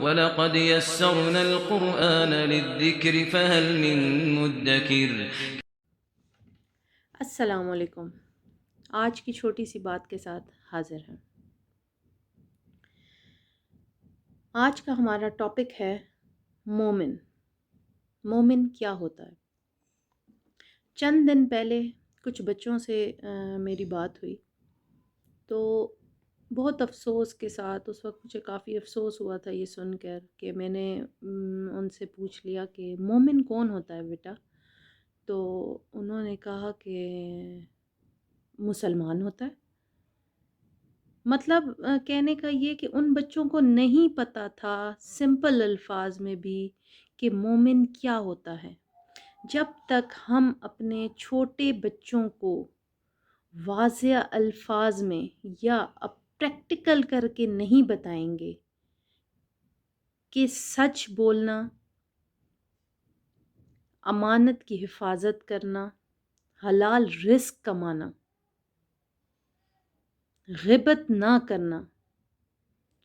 وَلَقَدْ يَسَّرْنَا الْقُرْآنَ لِلذِّكْرِ فَهَلْ مِن مُّدَّكِرٍ۔ السلام علیکم۔ آج کی چھوٹی سی بات کے ساتھ حاضر ہیں۔ آج کا ہمارا ٹاپک ہے مومن۔ مومن کیا ہوتا ہے؟ چند دن پہلے کچھ بچوں سے میری بات ہوئی تو بہت افسوس کے ساتھ، اس وقت مجھے کافی افسوس ہوا تھا یہ سن کر کہ میں نے ان سے پوچھ لیا کہ مومن کون ہوتا ہے بیٹا؟ تو انہوں نے کہا کہ مسلمان ہوتا ہے۔ مطلب کہنے کا یہ کہ ان بچوں کو نہیں پتہ تھا سمپل الفاظ میں بھی کہ مومن کیا ہوتا ہے۔ جب تک ہم اپنے چھوٹے بچوں کو واضح الفاظ میں یا پریکٹیکل کر کے نہیں بتائیں گے کہ سچ بولنا، امانت کی حفاظت کرنا، حلال رزق کمانا، غیبت نہ کرنا،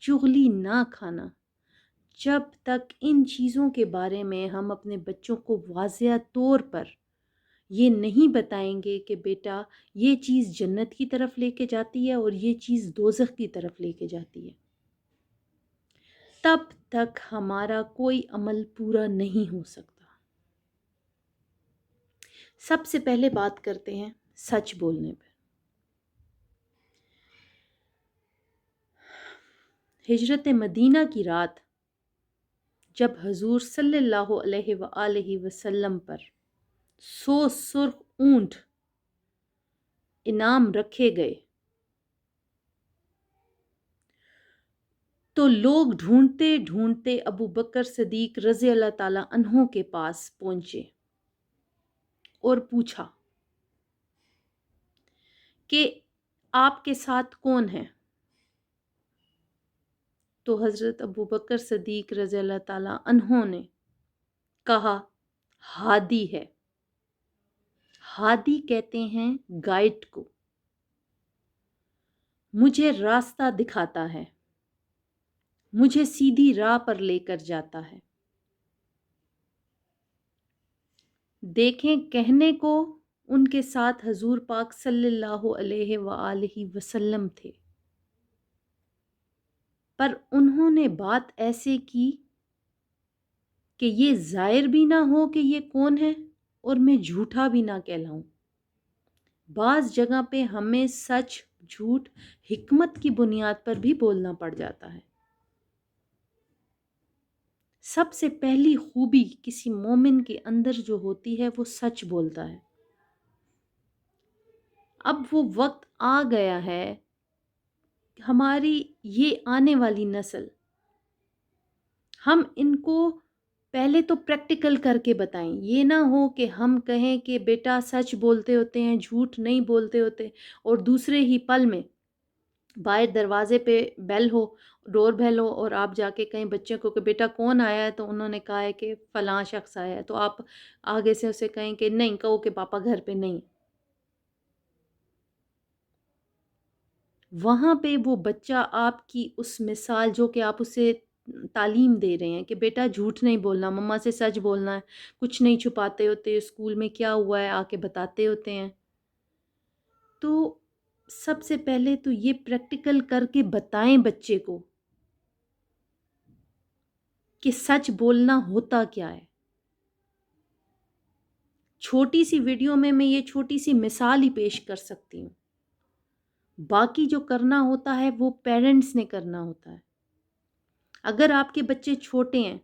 چغلی نہ کھانا، جب تک ان چیزوں کے بارے میں ہم اپنے بچوں کو واضح طور پر یہ نہیں بتائیں گے کہ بیٹا یہ چیز جنت کی طرف لے کے جاتی ہے اور یہ چیز دوزخ کی طرف لے کے جاتی ہے، تب تک ہمارا کوئی عمل پورا نہیں ہو سکتا۔ سب سے پہلے بات کرتے ہیں سچ بولنے پہ۔ ہجرت مدینہ کی رات جب حضور صلی اللہ علیہ وآلہ وسلم پر 100 سرخ اونٹ انعام رکھے گئے تو لوگ ڈھونڈتے ڈھونڈتے ابو بکر صدیق رضی اللہ تعالیٰ عنہ کے پاس پہنچے اور پوچھا کہ آپ کے ساتھ کون ہے؟ تو حضرت ابو بکر صدیق رضی اللہ تعالیٰ عنہ نے کہا ہادی ہے۔ ہادی کہتے ہیں گائیڈ کو، مجھے راستہ دکھاتا ہے، مجھے سیدھی راہ پر لے کر جاتا ہے۔ دیکھیں کہنے کو ان کے ساتھ حضور پاک صلی اللہ علیہ وآلہ وسلم تھے، پر انہوں نے بات ایسے کی کہ یہ ظاہر بھی نہ ہو کہ یہ کون ہے اور میں جھوٹا بھی نہ کہلاؤں۔ بعض جگہ پہ ہمیں سچ جھوٹ حکمت کی بنیاد پر بھی بولنا پڑ جاتا ہے۔ سب سے پہلی خوبی کسی مومن کے اندر جو ہوتی ہے وہ سچ بولتا ہے۔ اب وہ وقت آ گیا ہے، ہماری یہ آنے والی نسل، ہم ان کو پہلے تو پریکٹیکل کر کے بتائیں۔ یہ نہ ہو کہ ہم کہیں کہ بیٹا سچ بولتے ہوتے ہیں، جھوٹ نہیں بولتے ہوتے، اور دوسرے ہی پل میں باہر دروازے پہ بیل ہو، ڈور بیل ہو، اور آپ جا کے کہیں بچے کو کہ بیٹا کون آیا ہے، تو انہوں نے کہا ہے کہ فلاں شخص آیا ہے، تو آپ آگے سے اسے کہیں کہ نہیں، کہو کہ پاپا گھر پہ نہیں۔ وہاں پہ وہ بچہ آپ کی اس مثال جو کہ آپ اسے تعلیم دے رہے ہیں کہ بیٹا جھوٹ نہیں بولنا، مما سے سچ بولنا ہے، کچھ نہیں چھپاتے ہوتے، اسکول میں کیا ہوا ہے آ کے بتاتے ہوتے ہیں، تو سب سے پہلے تو یہ پریکٹیکل کر کے بتائیں بچے کو کہ سچ بولنا ہوتا کیا ہے۔ چھوٹی سی ویڈیو میں یہ چھوٹی سی مثال ہی پیش کر سکتی ہوں، باقی جو کرنا ہوتا ہے وہ پیرنٹس نے کرنا ہوتا ہے۔ اگر آپ کے بچے چھوٹے ہیں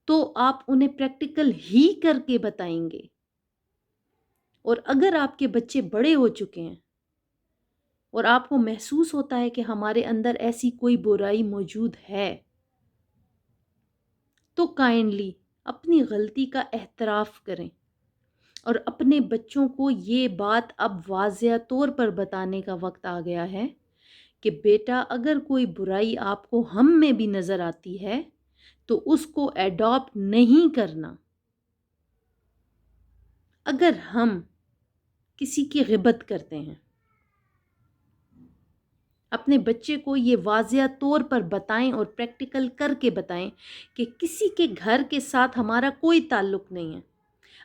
تو آپ انہیں پریکٹیکل ہی کر کے بتائیں گے، اور اگر آپ کے بچے بڑے ہو چکے ہیں اور آپ کو محسوس ہوتا ہے کہ ہمارے اندر ایسی کوئی برائی موجود ہے، تو کائنڈلی اپنی غلطی کا اعتراف کریں اور اپنے بچوں کو یہ بات اب واضح طور پر بتانے کا وقت آ گیا ہے کہ بیٹا اگر کوئی برائی آپ کو ہم میں بھی نظر آتی ہے تو اس کو ایڈاپٹ نہیں کرنا۔ اگر ہم کسی کی غیبت کرتے ہیں، اپنے بچے کو یہ واضح طور پر بتائیں اور پریکٹیکل کر کے بتائیں کہ کسی کے گھر کے ساتھ ہمارا کوئی تعلق نہیں ہے۔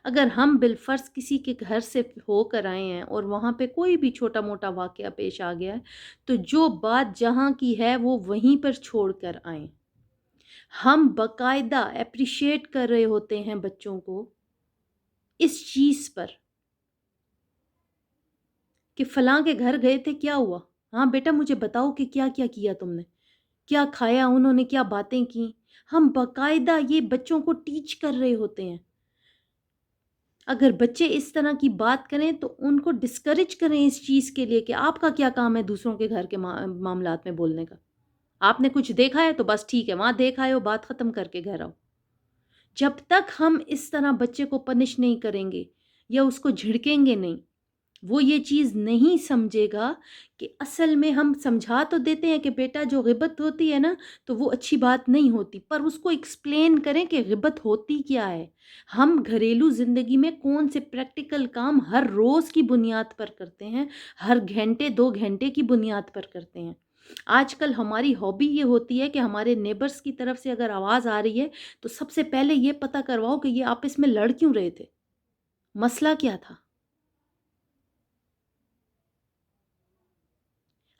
اگر ہم بالفرض کسی کے گھر سے ہو کر آئے ہیں اور وہاں پہ کوئی بھی چھوٹا موٹا واقعہ پیش آ گیا ہے تو جو بات جہاں کی ہے وہ وہیں پر چھوڑ کر آئیں۔ ہم باقاعدہ اپریشیٹ کر رہے ہوتے ہیں بچوں کو اس چیز پر کہ فلاں کے گھر گئے تھے، کیا ہوا؟ ہاں بیٹا مجھے بتاؤ کہ کیا کیا کیا تم نے، کیا کھایا انہوں نے، کیا باتیں کی۔ ہم باقاعدہ یہ بچوں کو ٹیچ کر رہے ہوتے ہیں۔ اگر بچے اس طرح کی بات کریں تو ان کو ڈسکریج کریں اس چیز کے لیے کہ آپ کا کیا کام ہے دوسروں کے گھر کے معاملات میں بولنے کا۔ آپ نے کچھ دیکھا ہے تو بس ٹھیک ہے، وہاں دیکھا ہے وہ بات ختم کر کے گھر آؤ۔ جب تک ہم اس طرح بچے کو پنش نہیں کریں گے یا اس کو جھڑکیں گے نہیں، وہ یہ چیز نہیں سمجھے گا کہ اصل میں ہم سمجھا تو دیتے ہیں کہ بیٹا جو غیبت ہوتی ہے نا تو وہ اچھی بات نہیں ہوتی، پر اس کو ایکسپلین کریں کہ غیبت ہوتی کیا ہے۔ ہم گھریلو زندگی میں کون سے پریکٹیکل کام ہر روز کی بنیاد پر کرتے ہیں، ہر گھنٹے 2 گھنٹے کی بنیاد پر کرتے ہیں۔ آج کل ہماری ہابی یہ ہوتی ہے کہ ہمارے نیبرز کی طرف سے اگر آواز آ رہی ہے تو سب سے پہلے یہ پتہ کرواؤ کہ یہ آپس میں لڑ کیوں رہے تھے، مسئلہ کیا تھا۔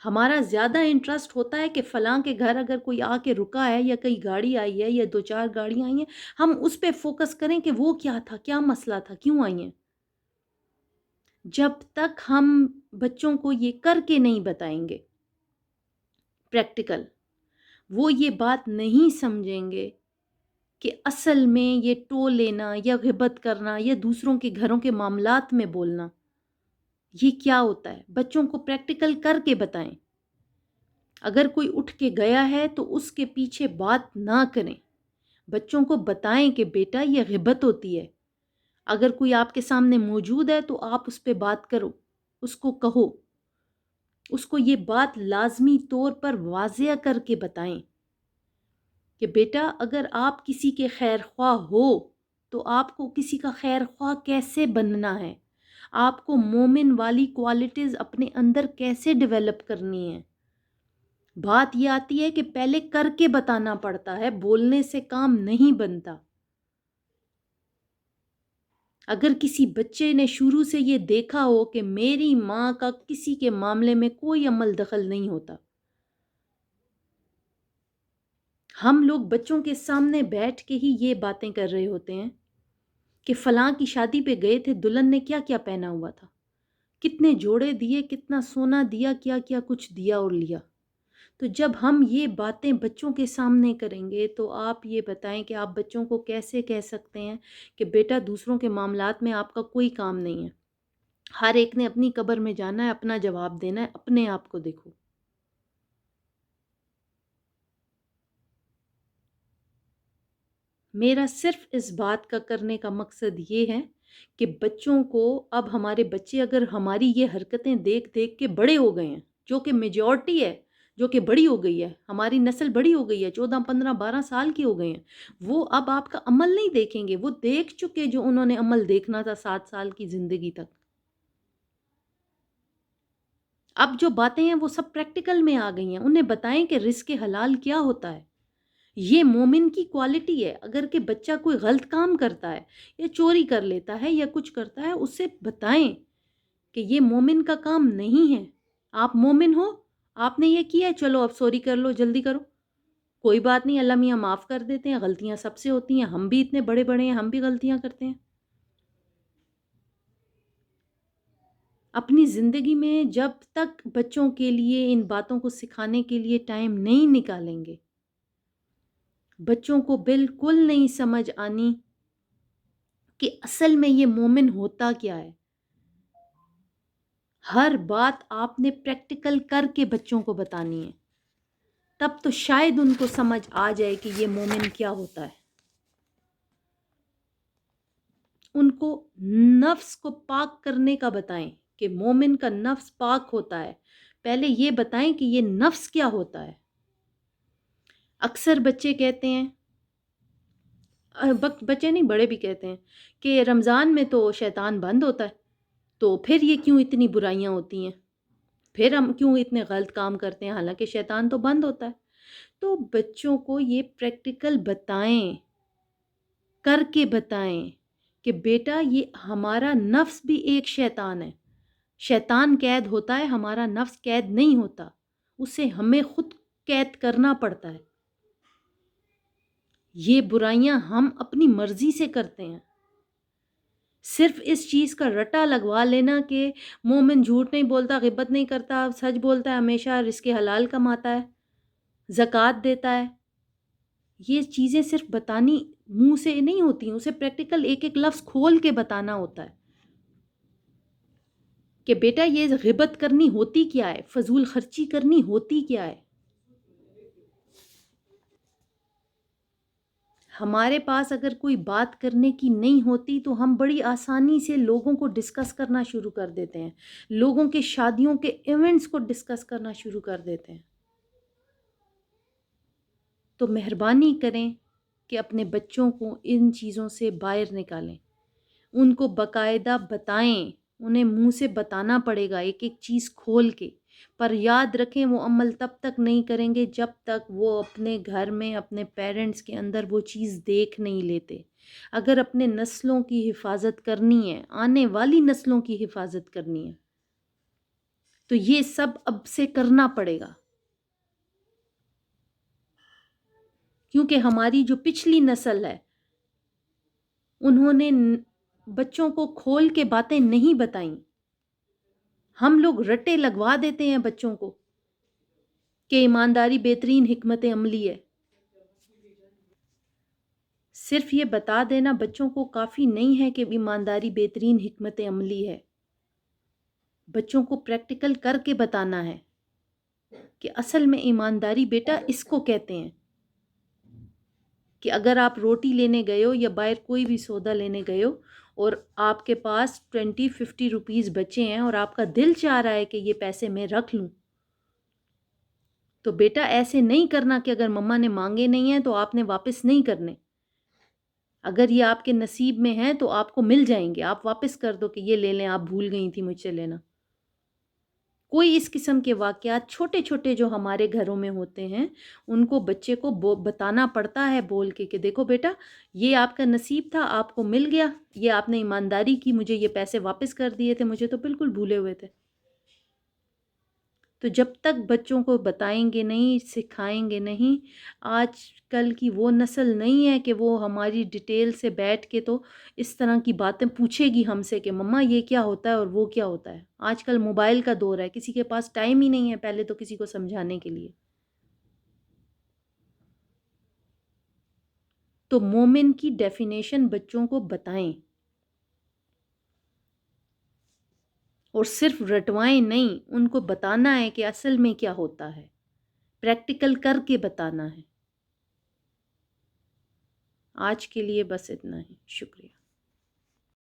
ہمارا زیادہ انٹرسٹ ہوتا ہے کہ فلاں کے گھر اگر کوئی آ کے رکا ہے یا کئی گاڑی آئی ہے یا 2 4 گاڑیاں آئی ہیں، ہم اس پہ فوکس کریں کہ وہ کیا تھا، کیا مسئلہ تھا، کیوں آئی ہیں۔ جب تک ہم بچوں کو یہ کر کے نہیں بتائیں گے پریکٹیکل، وہ یہ بات نہیں سمجھیں گے کہ اصل میں یہ ٹو لینا یا غیبت کرنا یا دوسروں کے گھروں کے معاملات میں بولنا یہ کیا ہوتا ہے۔ بچوں کو پریکٹیکل کر کے بتائیں۔ اگر کوئی اٹھ کے گیا ہے تو اس کے پیچھے بات نہ کریں، بچوں کو بتائیں کہ بیٹا یہ غیبت ہوتی ہے۔ اگر کوئی آپ کے سامنے موجود ہے تو آپ اس پہ بات کرو، اس کو کہو، اس کو یہ بات لازمی طور پر واضح کر کے بتائیں کہ بیٹا اگر آپ کسی کے خیر خواہ ہو تو آپ کو کسی کا خیر خواہ کیسے بننا ہے، آپ کو مومن والی کوالٹیز اپنے اندر کیسے ڈیولپ کرنی ہے۔ بات یہ آتی ہے کہ پہلے کر کے بتانا پڑتا ہے، بولنے سے کام نہیں بنتا۔ اگر کسی بچے نے شروع سے یہ دیکھا ہو کہ میری ماں کا کسی کے معاملے میں کوئی عمل دخل نہیں ہوتا، ہم لوگ بچوں کے سامنے بیٹھ کے ہی یہ باتیں کر رہے ہوتے ہیں کہ فلاں کی شادی پہ گئے تھے، دلہن نے کیا کیا پہنا ہوا تھا، کتنے جوڑے دیے، کتنا سونا دیا، کیا کیا کچھ دیا اور لیا۔ تو جب ہم یہ باتیں بچوں کے سامنے کریں گے تو آپ یہ بتائیں کہ آپ بچوں کو کیسے کہہ سکتے ہیں کہ بیٹا دوسروں کے معاملات میں آپ کا کوئی کام نہیں ہے، ہر ایک نے اپنی قبر میں جانا ہے، اپنا جواب دینا ہے، اپنے آپ کو دیکھو۔ میرا صرف اس بات کا کرنے کا مقصد یہ ہے کہ بچوں کو، اب ہمارے بچے اگر ہماری یہ حرکتیں دیکھ دیکھ کے بڑے ہو گئے ہیں، جو کہ میجورٹی ہے، جو کہ بڑی ہو گئی ہے، ہماری نسل بڑی ہو گئی ہے، 14 15 12 سال کی ہو گئے ہیں، وہ اب آپ کا عمل نہیں دیکھیں گے، وہ دیکھ چکے جو انہوں نے عمل دیکھنا تھا 7 سال کی زندگی تک۔ اب جو باتیں ہیں وہ سب پریکٹیکل میں آ گئی ہیں، انہیں بتائیں کہ رزق حلال کیا ہوتا ہے۔ یہ مومن کی کوالٹی ہے۔ اگر کہ بچہ کوئی غلط کام کرتا ہے یا چوری کر لیتا ہے یا کچھ کرتا ہے، اسے بتائیں کہ یہ مومن کا کام نہیں ہے۔ آپ مومن ہو، آپ نے یہ کیا ہے، چلو اب سوری کر لو، جلدی کرو، کوئی بات نہیں، اللہ میاں معاف کر دیتے ہیں، غلطیاں سب سے ہوتی ہیں، ہم بھی اتنے بڑے بڑے ہیں، ہم بھی غلطیاں کرتے ہیں۔ اپنی زندگی میں جب تک بچوں کے لیے ان باتوں کو سکھانے کے لیے ٹائم نہیں نکالیں گے، بچوں کو بالکل نہیں سمجھ آنی کہ اصل میں یہ مومن ہوتا کیا ہے۔ ہر بات آپ نے پریکٹیکل کر کے بچوں کو بتانی ہے، تب تو شاید ان کو سمجھ آ جائے کہ یہ مومن کیا ہوتا ہے۔ ان کو نفس کو پاک کرنے کا بتائیں کہ مومن کا نفس پاک ہوتا ہے، پہلے یہ بتائیں کہ یہ نفس کیا ہوتا ہے۔ اکثر بچے کہتے ہیں، بچے نہیں بڑے بھی کہتے ہیں کہ رمضان میں تو شیطان بند ہوتا ہے، تو پھر یہ کیوں اتنی برائیاں ہوتی ہیں۔ پھر ہم کیوں اتنے غلط کام کرتے ہیں حالانکہ شیطان تو بند ہوتا ہے. تو بچوں کو یہ پریکٹیکل بتائیں، کر کے بتائیں کہ بیٹا یہ ہمارا نفس بھی ایک شیطان ہے. شیطان قید ہوتا ہے، ہمارا نفس قید نہیں ہوتا، اسے ہمیں خود قید کرنا پڑتا ہے. یہ برائیاں ہم اپنی مرضی سے کرتے ہیں. صرف اس چیز کا رٹا لگوا لینا کہ مومن جھوٹ نہیں بولتا، غیبت نہیں کرتا، سچ بولتا ہے، ہمیشہ رزق حلال کماتا ہے، زکوٰۃ دیتا ہے، یہ چیزیں صرف بتانی منہ سے نہیں ہوتی ہیں، اسے پریکٹیکل ایک ایک لفظ کھول کے بتانا ہوتا ہے کہ بیٹا یہ غیبت کرنی ہوتی کیا ہے، فضول خرچی کرنی ہوتی کیا ہے. ہمارے پاس اگر کوئی بات کرنے کی نہیں ہوتی تو ہم بڑی آسانی سے لوگوں کو ڈسکس کرنا شروع کر دیتے ہیں، لوگوں کے شادیوں کے ایونٹس کو ڈسکس کرنا شروع کر دیتے ہیں. تو مہربانی کریں کہ اپنے بچوں کو ان چیزوں سے باہر نکالیں، ان کو باقاعدہ بتائیں، انہیں منہ سے بتانا پڑے گا ایک ایک چیز کھول کے. پر یاد رکھیں وہ عمل تب تک نہیں کریں گے جب تک وہ اپنے گھر میں اپنے پیرنٹس کے اندر وہ چیز دیکھ نہیں لیتے. اگر اپنے نسلوں کی حفاظت کرنی ہے، آنے والی نسلوں کی حفاظت کرنی ہے، تو یہ سب اب سے کرنا پڑے گا. کیونکہ ہماری جو پچھلی نسل ہے انہوں نے بچوں کو کھول کے باتیں نہیں بتائیں. ہم لوگ رٹے لگوا دیتے ہیں بچوں کو کہ ایمانداری بہترین حکمت عملی ہے. صرف یہ بتا دینا بچوں کو کافی نہیں ہے کہ ایمانداری بہترین حکمت عملی ہے. بچوں کو پریکٹیکل کر کے بتانا ہے کہ اصل میں ایمانداری بیٹا اس کو کہتے ہیں کہ اگر آپ روٹی لینے گئے ہو یا باہر کوئی بھی سودا لینے گئے ہو اور آپ کے پاس 20-50 روپیز بچے ہیں اور آپ کا دل چاہ رہا ہے کہ یہ پیسے میں رکھ لوں، تو بیٹا ایسے نہیں کرنا کہ اگر مما نے مانگے نہیں ہیں تو آپ نے واپس نہیں کرنے. اگر یہ آپ کے نصیب میں ہیں تو آپ کو مل جائیں گے، آپ واپس کر دو کہ یہ لے لیں، آپ بھول گئی تھی مجھ سے لینا. کوئی اس قسم کے واقعات چھوٹے چھوٹے جو ہمارے گھروں میں ہوتے ہیں ان کو بچے کو بتانا پڑتا ہے بول کے دیکھو بیٹا یہ آپ کا نصیب تھا، آپ کو مل گیا، یہ آپ نے ایمانداری کی، مجھے یہ پیسے واپس کر دیے تھے، مجھے تو بالکل بھولے ہوئے تھے. تو جب تک بچوں کو بتائیں گے نہیں، سکھائیں گے نہیں، آج کل کی وہ نسل نہیں ہے کہ وہ ہماری ڈیٹیل سے بیٹھ کے تو اس طرح کی باتیں پوچھے گی ہم سے کہ مما یہ کیا ہوتا ہے اور وہ کیا ہوتا ہے. آج کل موبائل کا دور ہے، کسی کے پاس ٹائم ہی نہیں ہے پہلے تو کسی کو سمجھانے کے لیے. تو مومن کی ڈیفینیشن بچوں کو بتائیں اور صرف رٹوائیں نہیں، ان کو بتانا ہے کہ اصل میں کیا ہوتا ہے، پریکٹیکل کر کے بتانا ہے. آج کے لیے بس اتنا ہی، شکریہ.